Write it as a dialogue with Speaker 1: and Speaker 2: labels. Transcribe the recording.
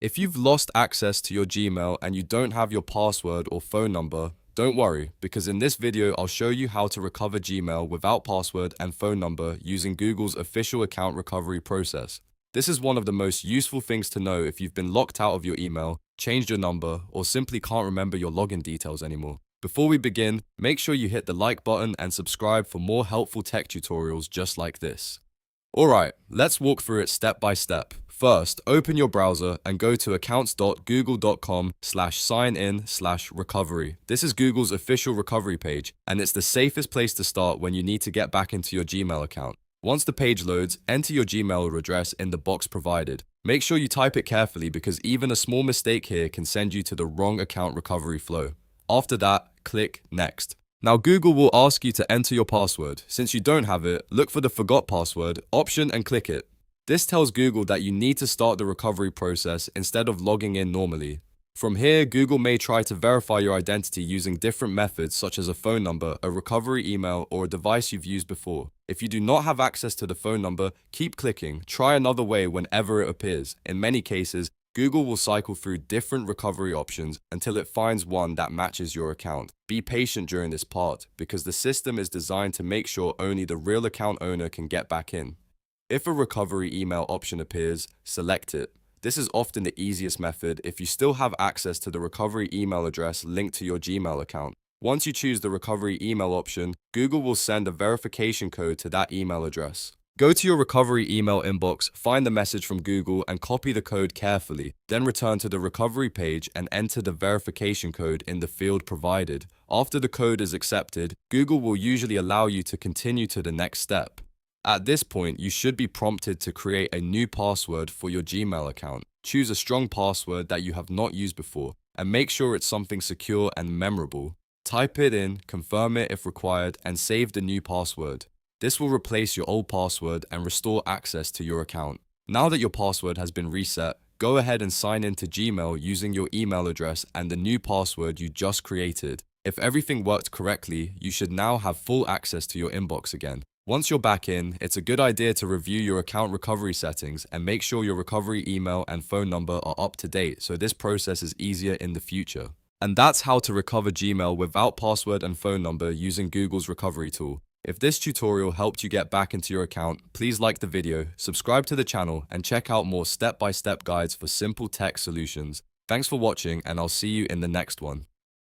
Speaker 1: If you've lost access to your Gmail and you don't have your password or phone number, don't worry, because in this video I'll show you how to recover Gmail without password and phone number using Google's official account recovery process. This is one of the most useful things to know if you've been locked out of your email, changed your number, or simply can't remember your login details anymore. Before we begin, make sure you hit the like button and subscribe for more helpful tech tutorials just like this. Alright, let's walk through it step by step. First, open your browser and go to accounts.google.com/sign-in/recovery. This is Google's official recovery page, and it's the safest place to start when you need to get back into your Gmail account. Once the page loads, enter your Gmail address in the box provided. Make sure you type it carefully because even a small mistake here can send you to the wrong account recovery flow. After that, click Next. Now Google will ask you to enter your password. Since you don't have it, look for the Forgot Password option and click it. This tells Google that you need to start the recovery process instead of logging in normally. From here, Google may try to verify your identity using different methods such as a phone number, a recovery email, or a device you've used before. If you do not have access to the phone number, keep clicking. Try another way whenever it appears. In many cases, Google will cycle through different recovery options until it finds one that matches your account. Be patient during this part because the system is designed to make sure only the real account owner can get back in. If a recovery email option appears, select it. This is often the easiest method if you still have access to the recovery email address linked to your Gmail account. Once you choose the recovery email option, Google will send a verification code to that email address. Go to your recovery email inbox, find the message from Google and copy the code carefully. Then return to the recovery page and enter the verification code in the field provided. After the code is accepted, Google will usually allow you to continue to the next step. At this point, you should be prompted to create a new password for your Gmail account. Choose a strong password that you have not used before and make sure it's something secure and memorable. Type it in, confirm it if required, and save the new password. This will replace your old password and restore access to your account. Now that your password has been reset, go ahead and sign in to Gmail using your email address and the new password you just created. If everything worked correctly, you should now have full access to your inbox again. Once you're back in, it's a good idea to review your account recovery settings and make sure your recovery email and phone number are up to date so this process is easier in the future. And that's how to recover Gmail without password and phone number using Google's recovery tool. If this tutorial helped you get back into your account, please like the video, subscribe to the channel, and check out more step-by-step guides for simple tech solutions. Thanks for watching, and I'll see you in the next one.